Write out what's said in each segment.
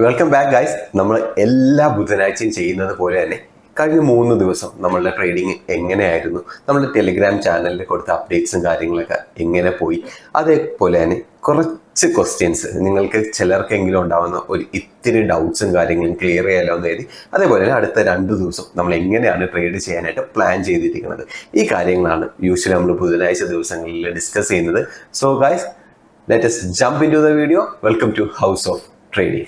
Welcome back guys. നമ്മൾ എല്ലാ ബുധനാഴ്ചയും ചെയ്യുന്നത് പോലെ തന്നെ കഴിഞ്ഞ 3 ദിവസം നമ്മളുടെ ട്രേഡിങ് എങ്ങനെയായിരുന്നു, നമ്മുടെ ടെലിഗ്രാം ചാനലിൽ കൊടുത്ത അപ്ഡേറ്റ്സും കാര്യങ്ങളൊക്കെ എങ്ങനെ പോയി, അതേപോലെ തന്നെ കുറച്ച് ക്വസ്റ്റ്യൻസ് നിങ്ങൾക്ക് ചിലർക്കെങ്കിലും ഉണ്ടാകുന്ന ഒരു ഇത്തിരി ഡൗട്ട്സും കാര്യങ്ങളും ക്ലിയർ ചെയ്യാലോ എന്ന് കരുതി. അതേപോലെ തന്നെ അടുത്ത 2 ദിവസം നമ്മൾ എങ്ങനെയാണ് ട്രേഡ് ചെയ്യാനായിട്ട് പ്ലാൻ ചെയ്തിരിക്കുന്നത്, ഈ കാര്യങ്ങളാണ് യൂഷ്വലി നമ്മൾ ബുധനാഴ്ച ദിവസങ്ങളിൽ ഡിസ്കസ് ചെയ്യുന്നത്. So guys, let us jump into the video. Welcome to House of Trading.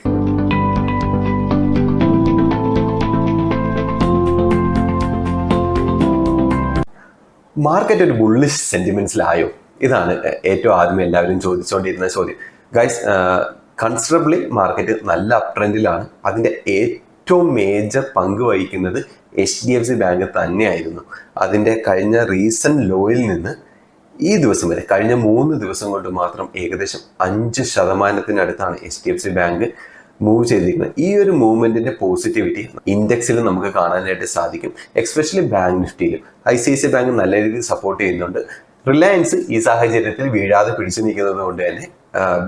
Market ഒരു ബുള്ളിഷ് സെന്റിമെന്റ്സിലായോ? ഇതാണ് ഏറ്റവും ആദ്യം എല്ലാവരും ചോദിച്ചുകൊണ്ടിരുന്ന ചോദ്യം. ഗൈസ്, കൺസിഡറബിളി മാർക്കറ്റ് നല്ല അപ് ട്രെൻഡിലാണ്. അതിൻ്റെ ഏറ്റവും മേജർ പങ്ക് വഹിക്കുന്നത് HDFC ബാങ്ക് തന്നെയായിരുന്നു. അതിൻ്റെ കഴിഞ്ഞ റീസെന്റ് ലോയിൽ നിന്ന് ഈ ദിവസം വരെ കഴിഞ്ഞ 3 ദിവസം കൊണ്ട് മാത്രം ഏകദേശം 5% HDFC ബാങ്ക് മൂവ് ചെയ്തിരിക്കുന്നത്. ഈ ഒരു മൂവ്മെന്റിന്റെ പോസിറ്റിവിറ്റി ഇൻഡെക്സിൽ നമുക്ക് കാണാനായിട്ട് സാധിക്കും. എക്സ്പെഷ്യലി ബാങ്ക് നിഫ്റ്റിയിൽ ICICI ബാങ്ക് നല്ല രീതിയിൽ സപ്പോർട്ട് ചെയ്യുന്നുണ്ട്. റിലയൻസ് ഈ സാഹചര്യത്തിൽ വീഴാതെ പിടിച്ചു നിൽക്കുന്നത് കൊണ്ട് തന്നെ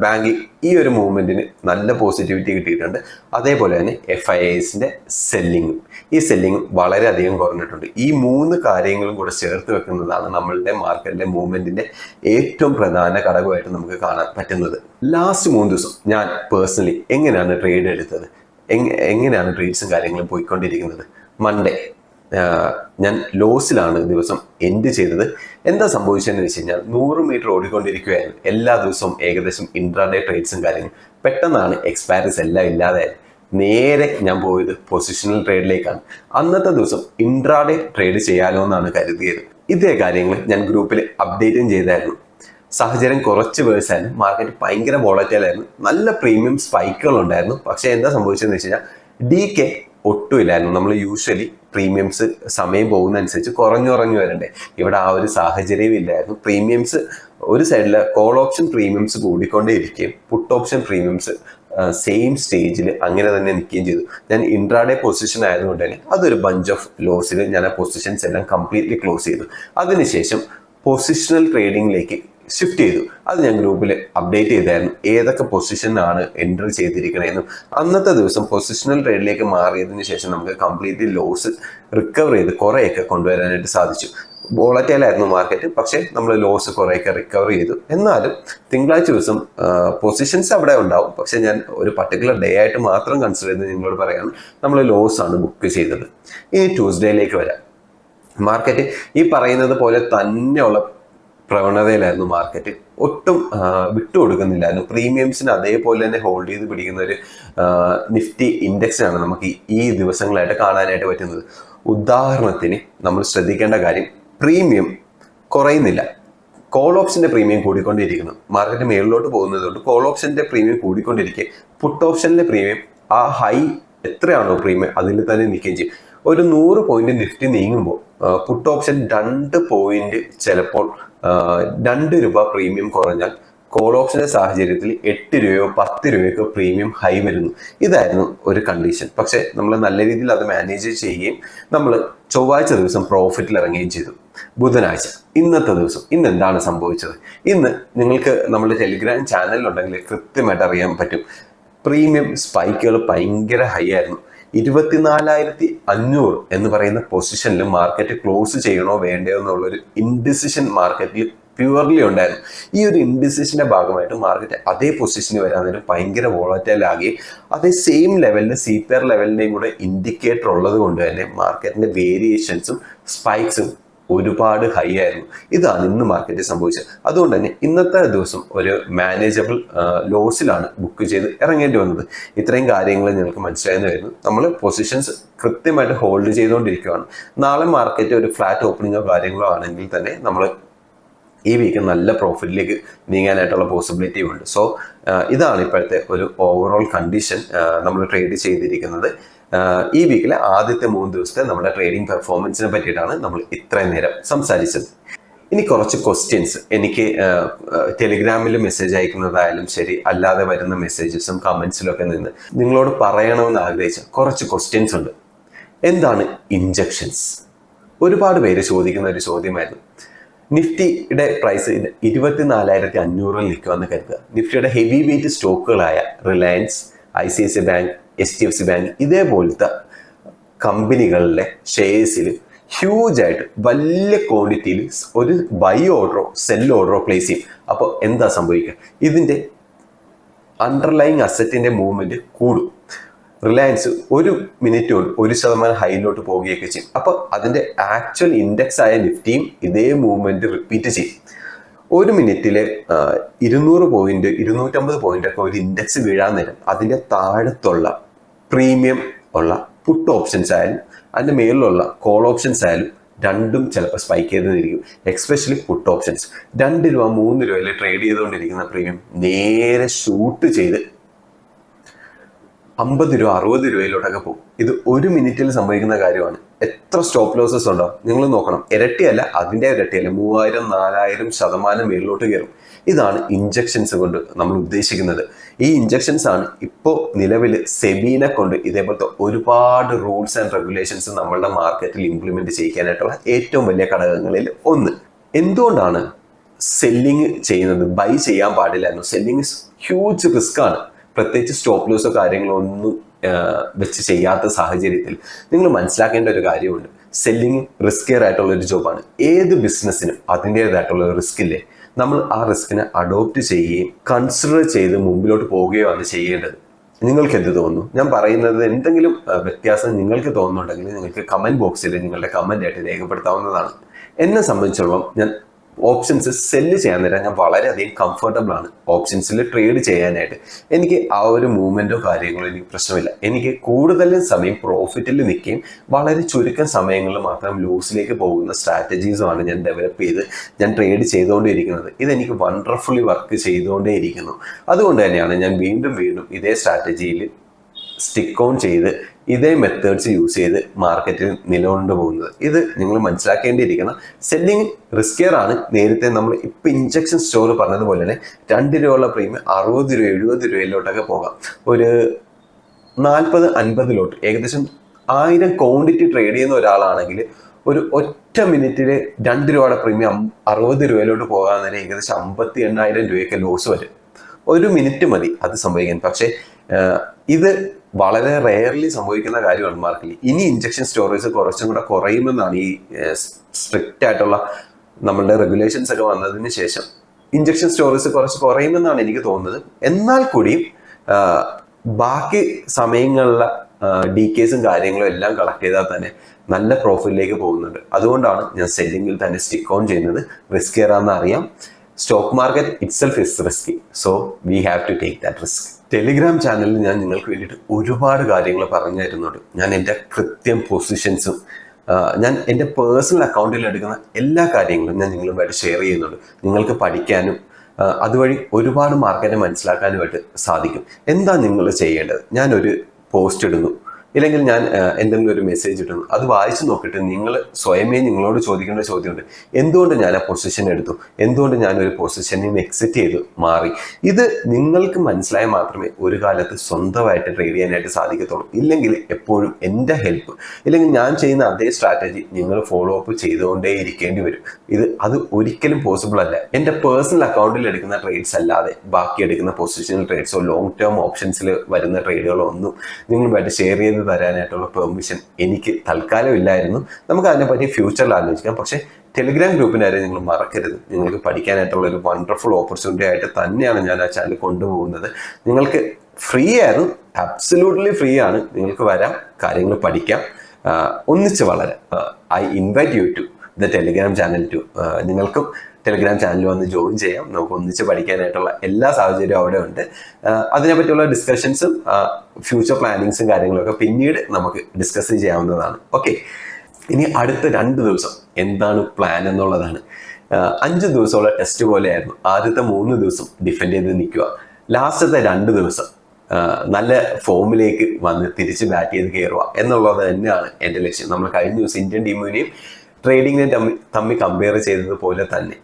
ബാങ്ക് ഈ ഒരു മൂവ്മെന്റിന് നല്ല പോസിറ്റിവിറ്റി കിട്ടിയിട്ടുണ്ട്. അതേപോലെ തന്നെ FIIസിന്റെ സെല്ലിങ്ങും വളരെയധികം കുറഞ്ഞിട്ടുണ്ട്. ഈ 3 കാര്യങ്ങളും കൂടെ ചേർത്ത് വെക്കുന്നതാണ് നമ്മളുടെ മാർക്കറ്റിലെ മൂവ്മെന്റിന്റെ ഏറ്റവും പ്രധാന ഘടകമായിട്ട് നമുക്ക് കാണാൻ പറ്റുന്നത്. ലാസ്റ്റ് 3 ദിവസം ഞാൻ പേഴ്സണലി എങ്ങനെയാണ് ട്രേഡ് എടുത്തത്, എങ്ങനെയാണ് ട്രേഡ്സും കാര്യങ്ങളും പോയിക്കൊണ്ടിരിക്കുന്നത്. മൺഡേ ഞാൻ ലോസിലാണ് ദിവസം എൻഡ് ചെയ്തത്. എന്താ സംഭവിച്ചതെന്ന് വെച്ച് കഴിഞ്ഞാൽ 100 മീറ്റർ ഓടിക്കൊണ്ടിരിക്കുകയായിരുന്നു. എല്ലാ ദിവസവും ഏകദേശം ഇൻട്രാഡേ ട്രേഡ്സും കാര്യങ്ങളും. പെട്ടെന്നാണ് എക്സ്പയറീസ് എല്ലാം ഇല്ലാതായത്. നേരെ ഞാൻ പോയത് പൊസിഷണൽ ട്രേഡിലേക്കാണ്. അന്നത്തെ ദിവസം ഇൻട്രാഡേ ട്രേഡ് ചെയ്യാലോ എന്നാണ് കരുതിയത്. ഇതേ കാര്യങ്ങൾ ഞാൻ ഗ്രൂപ്പിൽ അപ്ഡേറ്റും ചെയ്തായിരുന്നു. സാഹചര്യം കുറച്ച് വേഴ്സായിരുന്നു. മാർക്കറ്റ് ഭയങ്കര വോളറ്റൈലായിരുന്നു. നല്ല പ്രീമിയം സ്പൈക്കുകൾ ഉണ്ടായിരുന്നു. പക്ഷേ എന്താ സംഭവിച്ചതെന്ന് വെച്ച് കഴിഞ്ഞാൽ DK ഒട്ടും ഇല്ലായിരുന്നു. നമ്മൾ യൂഷ്വലി പ്രീമിയംസ് സമയം പോകുന്നതനുസരിച്ച് കുറഞ്ഞു വരണ്ടേ. ഇവിടെ ആ ഒരു സാഹചര്യം ഇല്ലായിരുന്നു. പ്രീമിയംസ് ഒരു സൈഡിൽ കോൾ ഓപ്ഷൻ പ്രീമിയംസ് കൂടിക്കൊണ്ടേ ഇരിക്കുകയും പുട്ട് ഓപ്ഷൻ പ്രീമിയംസ് സെയിം സ്റ്റേജിൽ അങ്ങനെ തന്നെ നിൽക്കുകയും ചെയ്തു. ഞാൻ ഇൻട്രാഡേ പൊസിഷൻ ആയതുകൊണ്ട് തന്നെ അതൊരു ബഞ്ച് ഓഫ് ലോസിൽ ഞാൻ ആ പൊസിഷൻസ് എല്ലാം കംപ്ലീറ്റ്ലി ക്ലോസ് ചെയ്തു. അതിനുശേഷം പൊസിഷണൽ ട്രേഡിങ്ങിലേക്ക് ഷിഫ്റ്റ് ചെയ്തു. അത് ഞാൻ ഗ്രൂപ്പിൽ അപ്ഡേറ്റ് ചെയ്തായിരുന്നു, ഏതൊക്കെ പൊസിഷനാണ് എൻട്രി ചെയ്തിരിക്കണതെന്നും. അന്നത്തെ ദിവസം പൊസിഷണൽ ട്രേഡിലേക്ക് മാറിയതിന് ശേഷം നമുക്ക് കംപ്ലീറ്റ്ലി ലോസ് റിക്കവർ ചെയ്ത് കുറേയൊക്കെ കൊണ്ടുവരാനായിട്ട് സാധിച്ചു. വോളറ്റൈലായിരുന്നു മാർക്കറ്റ്, പക്ഷേ നമ്മൾ ലോസ് കുറേയൊക്കെ റിക്കവർ ചെയ്തു. എന്നാലും തിങ്കളാഴ്ച ദിവസം പൊസിഷൻസ് അവിടെ ഉണ്ടാവും. പക്ഷെ ഞാൻ ഒരു പർട്ടിക്കുലർ ഡേ ആയിട്ട് മാത്രം കൺസിഡർ ചെയ്ത് നിങ്ങളോട് പറയാണ്, നമ്മൾ ലോസ് ആണ് ബുക്ക് ചെയ്തത്. ഇനി ട്യൂസ്ഡേയിലേക്ക് വരാം. മാർക്കറ്റ് ഈ പറയുന്നത് പോലെ തന്നെയുള്ള പ്രവണതയിലായിരുന്നു. മാർക്കറ്റ് ഒട്ടും വിട്ടുകൊടുക്കുന്നില്ലായിരുന്നു. പ്രീമിയംസിന് അതേപോലെ തന്നെ ഹോൾഡ് ചെയ്ത് പിടിക്കുന്ന ഒരു നിഫ്റ്റി ഇൻഡെക്സിനാണ് നമുക്ക് ഈ ദിവസങ്ങളായിട്ട് കാണാനായിട്ട് പറ്റുന്നത്. ഉദാഹരണത്തിന് നമ്മൾ ശ്രദ്ധിക്കേണ്ട കാര്യം, പ്രീമിയം കുറയുന്നില്ല. കോൾ ഓപ്ഷന്റെ പ്രീമിയം കൂടിക്കൊണ്ടിരിക്കുന്നു. മാർക്കറ്റ് മേളിലോട്ട് പോകുന്നതുകൊണ്ട് കോൾ ഓപ്ഷന്റെ പ്രീമിയം കൂടിക്കൊണ്ടിരിക്കുക, പുട്ട് ഓപ്ഷനിലെ പ്രീമിയം ആ ഹൈ എത്രയാണോ പ്രീമിയം അതിൽ തന്നെ നിൽക്കുകയും ചെയ്യും. ഒരു 100 പോയിന്റ് നിഫ്റ്റി നീങ്ങുമ്പോൾ പുട്ട് ഓപ്ഷൻ 2 പോയിന്റ് ചിലപ്പോൾ 2 രൂപ പ്രീമിയം കുറഞ്ഞാൽ കോൾ ഓപ്ഷന്റെ സാഹചര്യത്തിൽ 8 രൂപയോ 10 രൂപയൊക്കെ പ്രീമിയം ഹൈ വരുന്നു. ഇതായിരുന്നു ഒരു കണ്ടീഷൻ. പക്ഷെ നമ്മൾ നല്ല രീതിയിൽ അത് മാനേജ് ചെയ്യുകയും നമ്മൾ ചൊവ്വാഴ്ച ദിവസം പ്രോഫിറ്റിൽ ഇറങ്ങുകയും ചെയ്തു. ബുധനാഴ്ച ഇന്നത്തെ ദിവസം ഇന്ന് എന്താണ് സംഭവിച്ചത്? ഇന്ന് നിങ്ങൾക്ക് നമ്മുടെ ടെലിഗ്രാം ചാനലിലുണ്ടെങ്കിൽ കൃത്യമായിട്ട് അറിയാൻ പറ്റും. പ്രീമിയം സ്പൈക്കുകൾ ഭയങ്കര ഹൈ ആയിരുന്നു. 24,500 എന്ന് പറയുന്ന പൊസിഷനിൽ മാർക്കറ്റ് ക്ലോസ് ചെയ്യണോ വേണ്ടയോ എന്നുള്ളൊരു ഇൻഡിസിഷൻ മാർക്കറ്റിൽ പ്യുവർലി ഉണ്ടായിരുന്നു. ഈ ഒരു ഇൻഡിസിഷന്റെ ഭാഗമായിട്ട് മാർക്കറ്റ് അതേ പൊസിഷനിൽ വരാൻ ഭയങ്കര വോളറ്റൈൽ ആകുകയും അതേ സെയിം ലെവലിൽ CPR ലെവലിന്റെയും കൂടെ ഇൻഡിക്കേറ്റർ ഉള്ളത് കൊണ്ട് തന്നെ മാർക്കറ്റിന്റെ വേരിയേഷൻസും സ്പൈക്സും ഒരുപാട് ഹൈ ആയിരുന്നു. ഇതാണ് ഇന്ന് മാർക്കറ്റ് സംഭവിച്ചത്. അതുകൊണ്ട് തന്നെ ഇന്നത്തെ ദിവസം ഒരു മാനേജബിൾ ലോസിലാണ് ബുക്ക് ചെയ്ത് ഇറങ്ങേണ്ടി വന്നത്. ഇത്രയും കാര്യങ്ങൾ നിങ്ങൾക്ക് മനസ്സിലായെന്ന് വരുന്നു. നമ്മൾ പൊസിഷൻസ് കൃത്യമായിട്ട് ഹോൾഡ് ചെയ്തുകൊണ്ടിരിക്കുകയാണ്. നാളെ മാർക്കറ്റ് ഒരു ഫ്ലാറ്റ് ഓപ്പണിങ്ങോ കാര്യങ്ങളോ ആണെങ്കിൽ തന്നെ നമ്മൾ ഈ വീക്ക് നല്ല പ്രോഫിറ്റിലേക്ക് നീങ്ങാനായിട്ടുള്ള പോസിബിലിറ്റി ഉണ്ട്. സോ ഇതാണ് ഇപ്പോഴത്തെ ഒരു ഓവറോൾ കണ്ടീഷൻ നമ്മൾ ട്രേഡ് ചെയ്തിരിക്കുന്നത്. ഈ വീക്കിലെ ആദ്യത്തെ 3 ദിവസത്തെ നമ്മുടെ ട്രേഡിംഗ് പെർഫോമൻസിനെ പറ്റിയിട്ടാണ് നമ്മൾ ഇത്രയും നേരം സംസാരിച്ചത്. ഇനി കുറച്ച് ക്വസ്റ്റ്യൻസ് എനിക്ക് ടെലിഗ്രാമിൽ മെസ്സേജ് അയക്കുന്നതായാലും ശരി, അല്ലാതെ വരുന്ന മെസ്സേജസും കമന്റ്സിലൊക്കെ നിന്ന് നിങ്ങളോട് പറയണമെന്ന് ആഗ്രഹിച്ച കുറച്ച് ക്വസ്റ്റ്യൻസ് ഉണ്ട്. എന്താണ് ഇൻജെക്ഷൻസ്? ഒരുപാട് പേര് ചോദിക്കുന്ന ഒരു ചോദ്യമായിരുന്നു. നിഫ്റ്റിയുടെ പ്രൈസ് 24,500 നിൽക്കുമെന്ന് കരുതുക. നിഫ്റ്റിയുടെ ഹെവി വെയിറ്റ് സ്റ്റോക്കുകളായ Reliance, ICICI bank, HDFC bank ഇതേപോലത്തെ കമ്പനികളിലെ ഷെയർസിൽ ഹ്യൂജ് ആയിട്ട് വലിയ ക്വാണ്ടിറ്റിയിൽ ഒരു ബൈ ഓർഡറോ സെൽ ഓർഡറോ പ്ലേസ് ചെയ്യും. അപ്പോൾ എന്താ സംഭവിക്കുക? ഇതിൻ്റെ അണ്ടർലൈങ് അസറ്റിൻ്റെ മൂവ്മെൻറ്റ് കൂടും. റിലയൻസ് ഒരു മിനിറ്റ് കൊണ്ട് 1% ഹൈയിലോട്ട് പോവുകയൊക്കെ ചെയ്യും. അപ്പോൾ അതിൻ്റെ ആക്ച്വൽ ഇൻഡെക്സ് ആയ നിഫ്റ്റിയും ഇതേ മൂവ്മെൻറ്റ് റിപ്പീറ്റ് ചെയ്യും. ഒരു മിനിറ്റിൽ 200 പോയിന്റ് 250 പോയിന്റ് ഒക്കെ ഒരു ഇൻഡെക്സ് വീഴാൻ നേരം അതിൻ്റെ താഴത്തുള്ള പ്രീമിയം ഉള്ള പുട്ട് ഓപ്ഷൻസ് ആയാലും അതിൻ്റെ മേളിലുള്ള കോൾ ഓപ്ഷൻസ് ആയാലും രണ്ടും ചിലപ്പോൾ സ്പൈക്ക് ചെയ്തിരിക്കും. എക്സ്പെഷ്യലി പുട്ട് ഓപ്ഷൻസ് 2 രൂപ 3 രൂപയിൽ ട്രേഡ് ചെയ്തുകൊണ്ടിരിക്കുന്ന പ്രീമിയം നേരെ ഷൂട്ട് ചെയ്ത് 50 രൂപ 60 രൂപയിലോട്ടൊക്കെ പോകും. ഇത് ഒരു മിനിറ്റിൽ സംഭവിക്കുന്ന കാര്യമാണ്. എത്ര സ്റ്റോപ്പ് ലോസസ് ഉണ്ടോ നിങ്ങൾ നോക്കണം. ഇരട്ടിയല്ല, അതിൻ്റെ ഇരട്ടിയല്ല, 3000-4000% മേളിലോട്ട് കയറും. ഇതാണ് ഇഞ്ചക്ഷൻസ് കൊണ്ട് നമ്മൾ ഉദ്ദേശിക്കുന്നത്. ഈ ഇഞ്ചക്ഷൻസ് ആണ് ഇപ്പോൾ നിലവിൽ സെബീനെ കൊണ്ട് ഇതേപോലത്തെ ഒരുപാട് റൂൾസ് ആൻഡ് റെഗുലേഷൻസ് നമ്മളുടെ മാർക്കറ്റിൽ ഇംപ്ലിമെന്റ് ചെയ്യിക്കാനായിട്ടുള്ള ഏറ്റവും വലിയ ഘടകങ്ങളിൽ ഒന്ന്. എന്തുകൊണ്ടാണ് സെല്ലിങ് ചെയ്യുന്നത്? ബൈ ചെയ്യാൻ പാടില്ലായിരുന്നു. സെല്ലിങ് ഹ്യൂജ് റിസ്ക് ആണ്. പ്രത്യേകിച്ച് സ്റ്റോപ്പ് ലോസോ കാര്യങ്ങളോ ഒന്നും വെച്ച് ചെയ്യാത്ത സാഹചര്യത്തിൽ നിങ്ങൾ മനസ്സിലാക്കേണ്ട ഒരു കാര്യമുണ്ട്. സെല്ലിങ് റിസ്കിയർ ആയിട്ടുള്ള ഒരു ജോബാണ്. ഏത് ബിസിനസ്സിനും അതിൻ്റേതായിട്ടുള്ള റിസ്ക് ഇല്ലേ? നമ്മൾ ആ റിസ്കിനെ അഡോപ്റ്റ് ചെയ്യുകയും കൺസിഡർ ചെയ്ത് മുമ്പിലോട്ട് പോവുകയോ ആണ് ചെയ്യേണ്ടത്. നിങ്ങൾക്ക് എന്ത് തോന്നുന്നു? ഞാൻ പറയുന്നത് എന്തെങ്കിലും വ്യത്യാസം നിങ്ങൾക്ക് തോന്നുന്നുണ്ടെങ്കിൽ നിങ്ങൾക്ക് കമൻറ്റ് ബോക്സിൽ നിങ്ങളുടെ കമൻ്റ് ആയിട്ട് രേഖപ്പെടുത്താവുന്നതാണ്. എന്നെ സംബന്ധിച്ചിടത്തോളം ഞാൻ ഓപ്ഷൻസ് സെല്ല് ചെയ്യാൻ നേരം ഞാൻ വളരെയധികം കംഫർട്ടബിൾ ആണ്. ഓപ്ഷൻസിൽ ട്രേഡ് ചെയ്യാനായിട്ട് എനിക്ക് ആ ഒരു മൂവ്മെൻറ്റോ കാര്യങ്ങളോ എനിക്ക് പ്രശ്നമില്ല. എനിക്ക് കൂടുതലും സമയം പ്രോഫിറ്റിൽ നിൽക്കുകയും വളരെ ചുരുക്കം സമയങ്ങളിൽ മാത്രം ലൂസിലേക്ക് പോകുന്ന സ്ട്രാറ്റജീസുമാണ് ഞാൻ ഡെവലപ്പ് ചെയ്ത് ഞാൻ ട്രേഡ് ചെയ്തുകൊണ്ടേയിരിക്കുന്നത്. ഇതെനിക്ക് വണ്ടർഫുള്ളി വർക്ക് ചെയ്തുകൊണ്ടേയിരിക്കുന്നു. അതുകൊണ്ട് തന്നെയാണ് ഞാൻ വീണ്ടും ഇതേ സ്ട്രാറ്റജിയിൽ സ്റ്റിക്ക് ഓൺ ചെയ്ത് ഇതേ മെത്തേഡ്സ് യൂസ് ചെയ്ത് മാർക്കറ്റിൽ നിലകൊണ്ടു പോകുന്നത്. ഇത് നിങ്ങൾ മനസ്സിലാക്കേണ്ടിയിരിക്കണം. സെല്ലിങ് റിസ്കിയർ ആണ്. നേരത്തെ നമ്മൾ ഇപ്പം ഇഞ്ചക്ഷൻ സ്റ്റോർ പറഞ്ഞതുപോലെ തന്നെ 2 രൂപയുള്ള പ്രീമിയം 60 രൂപ 70 രൂപയിലോട്ടൊക്കെ പോകാം. ഒരു 40-50 ഏകദേശം 1000 ക്വാണ്ടിറ്റി ട്രേഡ് ചെയ്യുന്ന ഒരാളാണെങ്കിൽ ഒരു ഒറ്റ മിനിറ്റിൽ 2 രൂപയുടെ പ്രീമിയം 60 രൂപയിലോട്ട് പോകാൻ നേരം ഏകദേശം 58,000 രൂപയൊക്കെ ലോസ് വരും. ഒരു മിനിറ്റ് മതി അത് സംഭവിക്കാൻ. പക്ഷേ ഇത് വളരെ റെയർലി സംഭവിക്കുന്ന കാര്യമാണ് മാർക്കറ്റിൽ. ഇനി ഇഞ്ചക്ഷൻ സ്റ്റോറേജ് കുറച്ചും കൂടെ കുറയുമെന്നാണ് ഈ സ്ട്രിക്റ്റ് ആയിട്ടുള്ള നമ്മളുടെ റെഗുലേഷൻസ് ഒക്കെ വന്നതിന് ശേഷം ഇഞ്ചക്ഷൻ സ്റ്റോറേജ് കുറച്ച് കുറയുമെന്നാണ് എനിക്ക് തോന്നുന്നത്. എന്നാൽ കൂടിയും ബാക്കി സമയങ്ങളിലെ DKസും കാര്യങ്ങളും എല്ലാം കളക്ട് ചെയ്താൽ തന്നെ നല്ല പ്രോഫിറ്റിലേക്ക് പോകുന്നുണ്ട്. അതുകൊണ്ടാണ് ഞാൻ സെല്ലിങ്ങിൽ തന്നെ സ്റ്റിക്ക് ഓൺ ചെയ്യുന്നത്. റിസ്കിയർ ആണെന്ന് അറിയാം. Stock market itself is risky. So we have to take that risk. Telegram ചാനലിൽ ഞാൻ നിങ്ങൾക്ക് വേണ്ടിയിട്ട് ഒരുപാട് കാര്യങ്ങൾ പറഞ്ഞു തരുന്നുണ്ട്. ഞാൻ എൻ്റെ കൃത്യം പൊസിഷൻസും ഞാൻ എൻ്റെ പേഴ്സണൽ അക്കൗണ്ടിൽ എടുക്കുന്ന എല്ലാ കാര്യങ്ങളും ഞാൻ നിങ്ങളുമായിട്ട് ഷെയർ ചെയ്യുന്നുണ്ട്. നിങ്ങൾക്ക് പഠിക്കാനും അതുവഴി ഒരുപാട് മാർക്കറ്റിനെ മനസ്സിലാക്കാനുമായിട്ട് സാധിക്കും. എന്താ നിങ്ങൾ ചെയ്യേണ്ടത്? ഞാനൊരു പോസ്റ്റ് ഇടുന്നു, ഇല്ലെങ്കിൽ ഞാൻ എന്തെങ്കിലും ഒരു മെസ്സേജ് ഇടുന്നു, അത് വായിച്ചു നോക്കിയിട്ട് നിങ്ങൾ സ്വയമേ നിങ്ങളോട് ചോദിക്കേണ്ട ചോദ്യമുണ്ട്. എന്തുകൊണ്ട് ഞാൻ ആ പൊസിഷൻ എടുത്തു? എന്തുകൊണ്ട് ഞാൻ ഒരു പൊസിഷനിൽ നിന്ന് എക്സിറ്റ് ചെയ്തു മാറി? ഇത് നിങ്ങൾക്ക് മനസ്സിലായാൽ മാത്രമേ ഒരു കാലത്ത് സ്വന്തമായിട്ട് ട്രേഡ് ചെയ്യാനായിട്ട് സാധിക്കത്തുള്ളൂ. ഇല്ലെങ്കിൽ എപ്പോഴും എൻ്റെ ഹെൽപ്പ് ഇല്ലെങ്കിൽ ഞാൻ ചെയ്യുന്ന അതേ സ്ട്രാറ്റജി നിങ്ങൾ ഫോളോ അപ്പ് ചെയ്തുകൊണ്ടേ ഇരിക്കേണ്ടി വരും. അത് ഒരിക്കലും പോസിബിൾ അല്ല. എൻ്റെ പേഴ്സണൽ അക്കൗണ്ടിൽ എടുക്കുന്ന ട്രേഡ്സ് അല്ലാതെ ബാക്കി എടുക്കുന്ന പൊസിഷണൽ ട്രേഡ്സോ ലോങ് ടേം ഓപ്ഷൻസിൽ വരുന്ന ട്രേഡുകളോ ഒന്നും നിങ്ങളുമായിട്ട് ഷെയർ ചെയ്ത് തരാനായിട്ടുള്ള പെർമിഷൻ എനിക്ക് തൽക്കാലം ഇല്ലായിരുന്നു. നമുക്ക് അതിനെപ്പറ്റി ഫ്യൂച്ചറിൽ ആലോചിക്കാം. പക്ഷേ ടെലിഗ്രാം ഗ്രൂപ്പിനാരെ നിങ്ങൾ മറക്കരുത്. നിങ്ങൾക്ക് പഠിക്കാനായിട്ടുള്ള ഒരു വണ്ടർഫുൾ ഓപ്പർച്യൂണിറ്റി ആയിട്ട് തന്നെയാണ് ഞാൻ ആ ചാനൽ കൊണ്ടുപോകുന്നത്. നിങ്ങൾക്ക് ഫ്രീ ആയിരുന്നു, അബ്സല്യൂട്ട്ലി ഫ്രീ ആണ്. നിങ്ങൾക്ക് വരാം, കാര്യങ്ങൾ പഠിക്കാം, ഒന്നിച്ച് വളരാം. I invite you to the Telegram channel too. നിങ്ങൾക്കും ടെലിഗ്രാം ചാനൽ വന്ന് ജോയിൻ ചെയ്യാം. നമുക്ക് ഒന്നിച്ച് പഠിക്കാനായിട്ടുള്ള എല്ലാ സാഹചര്യവും അവിടെ ഉണ്ട്. അതിനെപ്പറ്റിയുള്ള ഡിസ്കഷൻസും ഫ്യൂച്ചർ പ്ലാനിങ്സും കാര്യങ്ങളൊക്കെ പിന്നീട് നമുക്ക് ഡിസ്കസ് ചെയ്യാവുന്നതാണ്. ഓക്കെ, ഇനി അടുത്ത 2 ദിവസം എന്താണ് പ്ലാൻ എന്നുള്ളതാണ്. 5 ദിവസമുള്ള ടെസ്റ്റ് പോലെയായിരുന്നു. ആദ്യത്തെ 3 ദിവസം ഡിഫെൻഡ് ചെയ്ത് നിൽക്കുക. ലാസ്റ്റത്തെ 2 ദിവസം നല്ല ഫോമിലേക്ക് വന്ന് തിരിച്ച് ബാറ്റ് ചെയ്ത് കയറുക എന്നുള്ളത് തന്നെയാണ് എൻ്റെ ലക്ഷ്യം. നമ്മൾ കഴിഞ്ഞ ദിവസം ഇന്ത്യൻ ടീമിനെയും ട്രേഡിങ്ങിനെയും തമ്മിൽ കമ്പയർ ചെയ്തതുപോലെ തന്നെ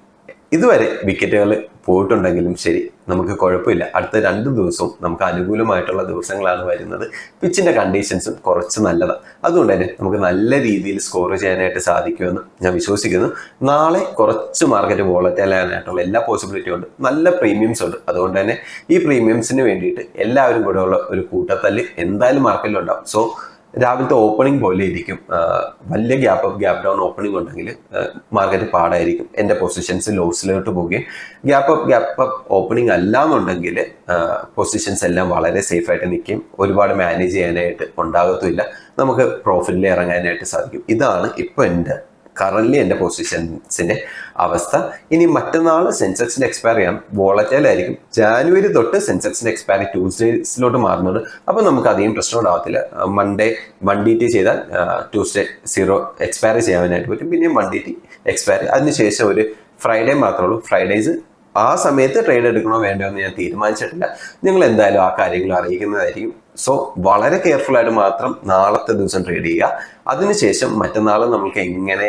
ഇതുവരെ വിക്കറ്റുകൾ പോയിട്ടുണ്ടെങ്കിലും ശരി, നമുക്ക് കുഴപ്പമില്ല. അടുത്ത 2 ദിവസവും നമുക്ക് അനുകൂലമായിട്ടുള്ള ദിവസങ്ങളാണ് വരുന്നത്. പിച്ചിന്റെ കണ്ടീഷൻസും കുറച്ച് നല്ലതാണ്. അതുകൊണ്ട് തന്നെ നമുക്ക് നല്ല രീതിയിൽ സ്കോർ ചെയ്യാനായിട്ട് സാധിക്കുമെന്ന് ഞാൻ വിശ്വസിക്കുന്നു. നാളെ കുറച്ച് മാർക്കറ്റ് വോളറ്റൈൽ ആകാനായിട്ടുള്ള എല്ലാ പോസിബിലിറ്റിയും ഉണ്ട്. നല്ല പ്രീമിയംസ് ഉണ്ട്. അതുകൊണ്ട് തന്നെ ഈ പ്രീമിയംസിന് വേണ്ടിയിട്ട് എല്ലാവരും കൂടെ ഉള്ള ഒരു കൂട്ടത്തല്ല് എന്തായാലും മാർക്കറ്റിലുണ്ടാവും. സോ രാവിലത്തെ ഓപ്പണിംഗ് പോലെ ഇരിക്കും. വലിയ gap up gap down opening ഉണ്ടെങ്കിൽ മാർക്കറ്റ് പാടായിരിക്കും. എൻ്റെ പൊസിഷൻസ് ലോസിലോട്ട് പോവുകയും ഗ്യാപ്പ് അപ്പ് ഓപ്പണിംഗ് അല്ലാന്നുണ്ടെങ്കിൽ പൊസിഷൻസ് എല്ലാം വളരെ സേഫ് ആയിട്ട് നിൽക്കും. ഒരുപാട് മാനേജ് ചെയ്യാനായിട്ട് ഉണ്ടാകത്തുമില്ല. നമുക്ക് പ്രോഫിറ്റിൽ ഇറങ്ങാനായിട്ട് സാധിക്കും. ഇതാണ് ഇപ്പോൾ കറന്റ് എൻ്റെ പൊസിഷൻസിന്റെ അവസ്ഥ. ഇനി മറ്റന്നാൾ സെൻസെക്സിന്റെ എക്സ്പയറി ആണ്, വോളറ്റൈൽ ആയിരിക്കും. ജാനുവരി തൊട്ട് സെൻസെക്സിന്റെ എക്സ്പയറി ട്യൂസ്ഡേസിലോട്ട് മാറുന്നുണ്ട്. അപ്പോൾ നമുക്ക് അധികം പ്രശ്നം ഉണ്ടാകത്തില്ല. മൺഡേ 1DT ചെയ്താൽ ട്യൂസ്ഡേ 0 എക്സ്പയറി ചെയ്യാനായിട്ട് പറ്റും. പിന്നെ 1DT എക്സ്പയറി, അതിനുശേഷം ഒരു ഫ്രൈഡേ മാത്രമേ ഉള്ളൂ. ഫ്രൈഡേസ് ആ സമയത്ത് ട്രേഡ് എടുക്കണോ വേണ്ടോ എന്ന് ഞാൻ തീരുമാനിച്ചിട്ടില്ല. നിങ്ങൾ എന്തായാലും ആ കാര്യങ്ങൾ അറിയിക്കുന്നതായിരിക്കും. സോ വളരെ കെയർഫുൾ ആയിട്ട് മാത്രം നാളത്തെ ദിവസം ട്രേഡ് ചെയ്യുക. അതിനുശേഷം മറ്റന്നാൾ നമുക്ക് എങ്ങനെ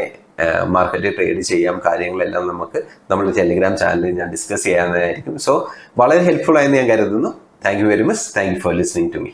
മാർക്കറ്റിൽ ട്രേഡ് ചെയ്യാം കാര്യങ്ങളെല്ലാം നമുക്ക് നമ്മുടെ ടെലിഗ്രാം ചാനലിൽ ഞാൻ ഡിസ്കസ് ചെയ്യാവുന്നതായിരിക്കും. സോ വളരെ ഹെൽപ്ഫുൾ ആയെന്ന് ഞാൻ കരുതുന്നു. Thank you very much. Thank you for listening to me.